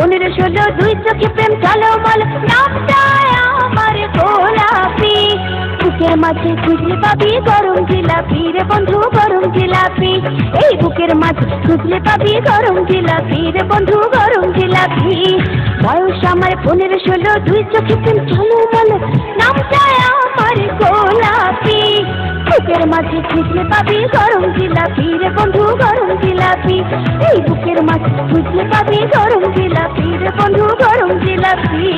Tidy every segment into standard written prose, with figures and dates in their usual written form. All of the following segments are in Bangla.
15 16 দুই চোখে প্রেম ঝলমল, নামটা আমার গোলাপি। বুকের মাঝে খুঁজলে পাবি গরম জিলাপি রে বন্ধু, গরম জিলাপি। এই বুকের মাঝে খুঁজলে পাবি গরম জিলাপি রে বন্ধু, গরম জিলাপি। বয়স আমার 15 16 দুই চোখে প্রেম ঝলমল, নামটা আমার গোলাপি। বুকের মাঝে খুঁজলে পাবি গরম জিলাপি রে বন্ধু, গরম জিলাপি। এই বুকের মাঝে খুঁজলে পাবি গরম জিলাপি রে বন্ধু, গরম জিলাপি।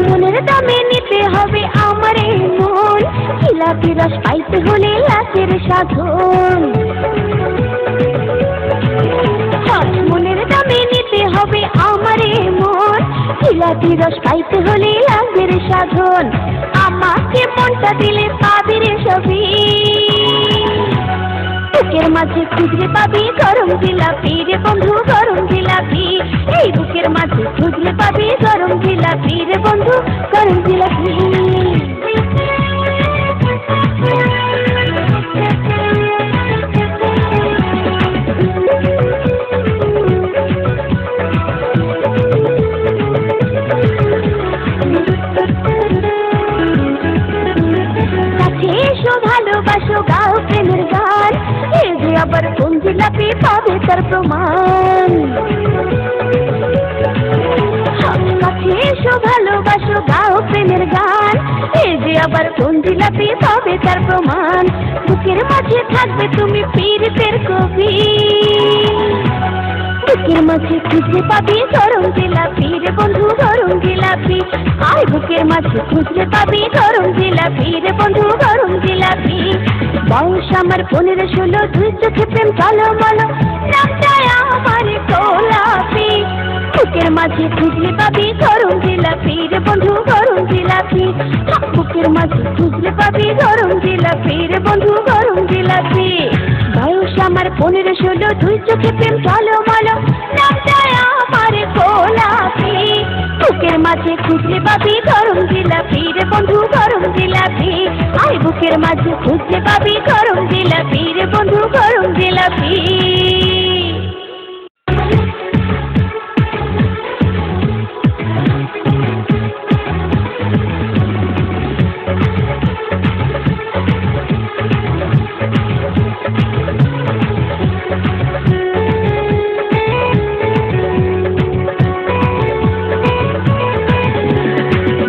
মনের দামে নিতে হবে আমার এই মন, জিলাপি রস পাইতে হলে লাচের সাধন। মনের দামে নিতে হবে আমার এই মন, জিলাপি রস পাইতে হলে লাচের সাধন। আমাকে মনটা দিলে পাবি রে সবই, বুকের মাঝে খুঁজলে পাবি গরম জিলাপি রে বন্ধু, গরম জিলাপি। এই বুকের মাঝে খুঁজলে পাবি গরম জিলাপি রে বন্ধু, গরম জিলাপি। কাছে এসো ভালোবাসো গাও প্রেমের গান, এ যে আবার কোন জিলাপি পাবে তার প্রমাণ। কাছে এসো ভালোবাসো গাও প্রেমের গান, এ যে আবার কোন জিলাপি পাবে তার প্রমাণ। বুকের মাঝে থাকবে তুমি পীড়িতের কবি, বুকের মাঝে খুঁজলে পাবি গরম জিলাপি রে বন্ধু, গরম জিলাপি। আয় বুকের মাঝে খুঁজলে পাবি গরম জিলাপি রে বন্ধু, গরম জিলাপি। বয়স আমার 15 16 দুই চোখে প্রেম ঝলমল, নামটা আমার গোলাপি। বুকের মাঝে খুঁজলে পাবি গরম জিলাপি রে বন্ধু, গরম জিলাপি। বুকের মাঝে খুঁজলে পাবি গরম জিলাপি রে বন্ধু, গরম জিলাপি। বয়স আমার 15 16 দুই চোখে প্রেম ঝলমল, নামটা আমার গোলাপি। বুকের মাঝে খুঁজলে পাবি গরম জিলাপি রে বন্ধু, গরম জিলাপি। আয় বুকের মাঝে খুঁজলে পাবি গরম জিলাপি রে বন্ধু, গরম জিলাপি।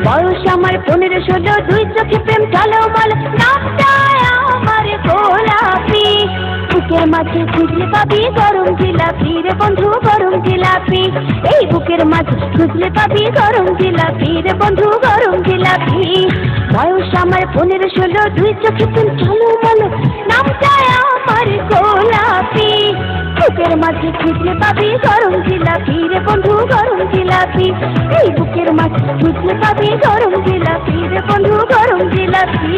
বয়স আমার 15 16 দুই চোখে প্রেম ঝলমল, নামটা আমার গোলাপি। বুকের মাঝে খুঁজলে পাবি গরম জিলাপি রে বন্ধু, গরম জিলাপি। এই বুকের মাঝে খুঁজলে পাবি গরম জিলাপি রে বন্ধু, গরম জিলাপি। বয়স আমার 15 16 দুই চোখে প্রেম ঝলমল, নামটা আমার গোলাপি। বুকের মাঝে খুঁজলে পাবি গরম জিলাপি রে বন্ধু, গরম জিলাপি। এই বুকের মাঝে খুঁজলে পাবি গরম জিলাপি রে বন্ধু, গরম জিলাপি।